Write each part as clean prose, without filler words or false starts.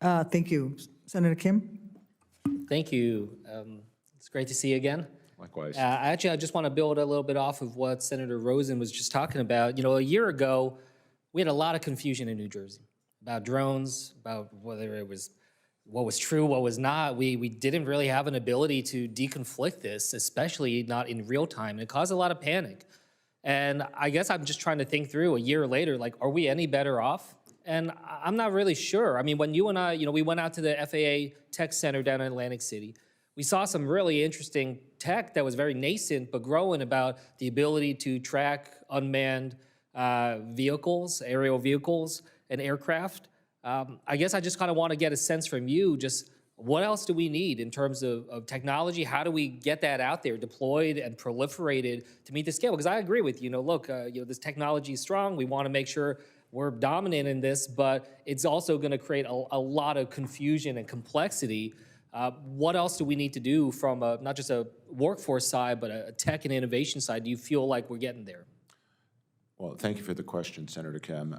Thank you. Senator Kim? Thank you. It's great to see you again. Likewise. Actually, I just want to build a little bit off of what Senator Rosen was just talking about. A year ago, we had a lot of confusion in New Jersey about drones, about whether it was what was true, what was not. We didn't really have an ability to deconflict this, especially not in real time. It caused a lot of panic. And I guess I'm just trying to think through a year later, like, are we any better off? And I'm not really sure. I mean, when you and I, we went out to the FAA Tech Center down in Atlantic City, we saw some really interesting tech that was very nascent but growing about the ability to track unmanned vehicles, aerial vehicles, and aircraft. I guess I just kind of want to get a sense from you, just what else do we need in terms of technology? How do we get that out there, deployed and proliferated to meet the scale? Because I agree with you. Look, this technology is strong. We want to make sure we're dominant in this, but it's also going to create a lot of confusion and complexity. What else do we need to do from not just a workforce side, but a tech and innovation side? Do you feel like we're getting there? Well, thank you for the question, Senator Kim.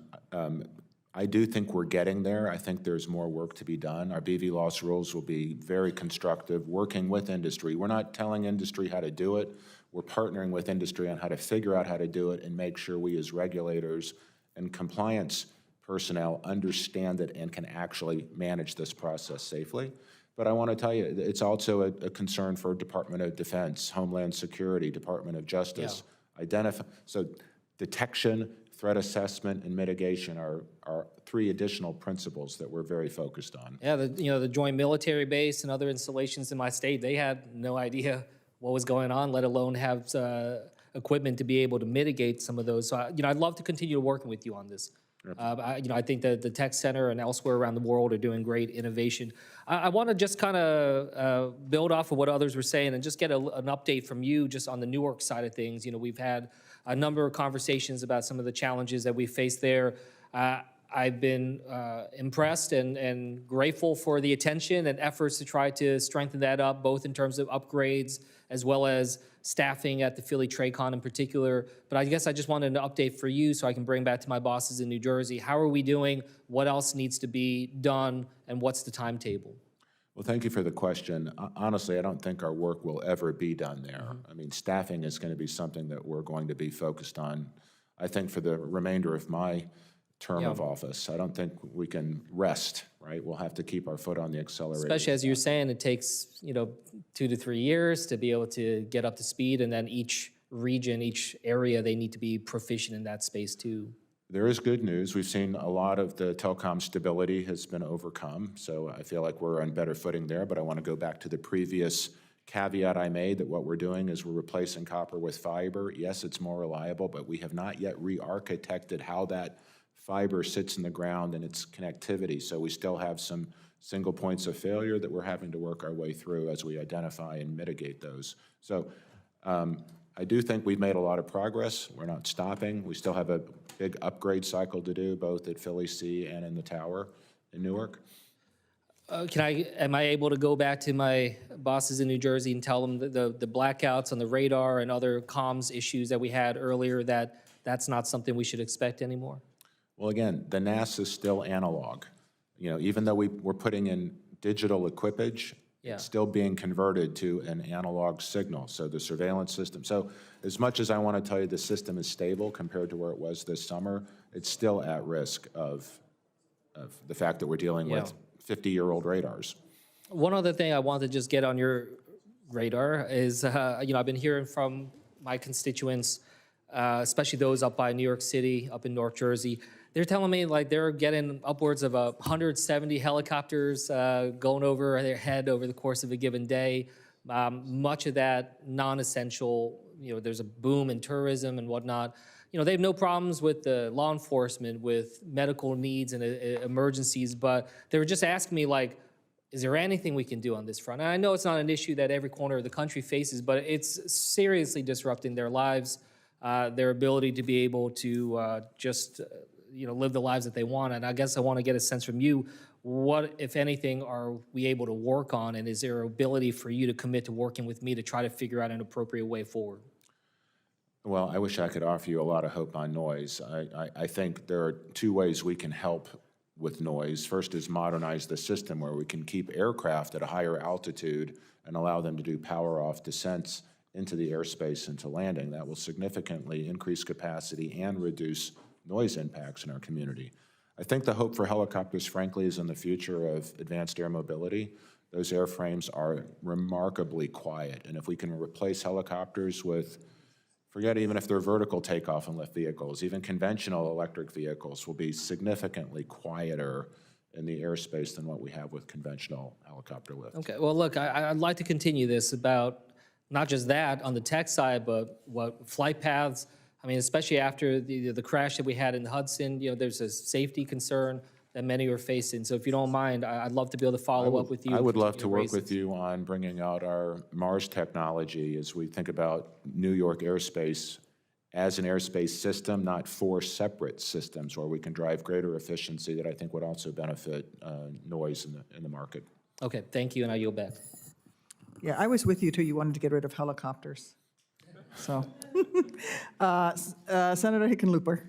I do think we're getting there. I think there's more work to be done. Our BVLOS rules will be very constructive, working with industry. We're not telling industry how to do it. We're partnering with industry on how to figure out how to do it and make sure we as regulators and compliance personnel understand it and can actually manage this process safely. But I want to tell you, it's also a concern for Department of Defense, Homeland Security, Department of Justice. Yeah. So detection, threat assessment, and mitigation are three additional principles that we're very focused on. Yeah, the Joint Military Base and other installations in my state, they had no idea what was going on, let alone have equipment to be able to mitigate some of those. So, I'd love to continue working with you on this. I think that the Tech Center and elsewhere around the world are doing great innovation. I want to just kind of build off of what others were saying and just get an update from you just on the Newark side of things. We've had a number of conversations about some of the challenges that we face there. I've been impressed and grateful for the attention and efforts to try to strengthen that up, both in terms of upgrades as well as staffing at the Philly TradeCon in particular. But I guess I just wanted an update for you so I can bring back to my bosses in New Jersey. How are we doing? What else needs to be done? And what's the timetable? Well, thank you for the question. Honestly, I don't think our work will ever be done there. I mean, staffing is going to be something that we're going to be focused on, I think, for the remainder of my term of office. I don't think we can rest, right? We'll have to keep our foot on the accelerator. Especially as you're saying, it takes 2 to 3 years to be able to get up to speed, and then each region, each area, they need to be proficient in that space too. There is good news. We've seen a lot of the telecom stability has been overcome, so I feel like we're on better footing there, but I want to go back to the previous caveat I made that what we're doing is we're replacing copper with fiber. Yes, it's more reliable, but we have not yet re-architected how that fiber sits in the ground and its connectivity. So we still have some single points of failure that we're having to work our way through as we identify and mitigate those. So I do think we've made a lot of progress. We're not stopping. We still have a big upgrade cycle to do, both at Philly C and in the tower in Newark. Am I able to go back to my bosses in New Jersey and tell them that the blackouts on the radar and other comms issues that we had earlier, that's not something we should expect anymore? Well, again, the NAS is still analog. Even though we're putting in digital equipage, it's still being converted to an analog signal, so the surveillance system. So as much as I want to tell you the system is stable compared to where it was this summer, it's still at risk of the fact that we're dealing with 50-year-old radars. One other thing I want to just get on your radar is, I've been hearing from my constituents, especially those up by New York City, up in North Jersey. They're telling me like they're getting upwards of 170 helicopters going over their head over the course of a given day. Much of that non-essential, there's a boom in tourism and whatnot. They have no problems with the law enforcement, with medical needs and emergencies, but they were just asking me like, is there anything we can do on this front? And I know it's not an issue that every corner of the country faces, but it's seriously disrupting their lives, their ability to be able to just live the lives that they want. And I guess I want to get a sense from you, what, if anything, are we able to work on? And is there ability for you to commit to working with me to try to figure out an appropriate way forward? Well, I wish I could offer you a lot of hope on noise. I think there are two ways we can help with noise. First is modernize the system where we can keep aircraft at a higher altitude and allow them to do power-off descents into the airspace and to landing. That will significantly increase capacity and reduce noise impacts in our community. I think the hope for helicopters, frankly, is in the future of advanced air mobility. Those airframes are remarkably quiet, and if we can replace helicopters with, forget even if they're vertical takeoff and lift vehicles, even conventional electric vehicles will be significantly quieter in the airspace than what we have with conventional helicopter lift. Okay, well, look, I'd like to continue this about not just that on the tech side, but what flight paths. I mean, especially after the crash that we had in the Hudson, there's a safety concern that many are facing. So if you don't mind, I'd love to be able to follow up with you. I would and love to continue work raise with this. you on bringing out our Mars technology as we think about New York airspace as an airspace system, not four separate systems, where we can drive greater efficiency that I think would also benefit noise in the market. Okay, thank you, and I yield back. Yeah, I was with you too. You wanted to get rid of helicopters. So, Senator Hickenlooper.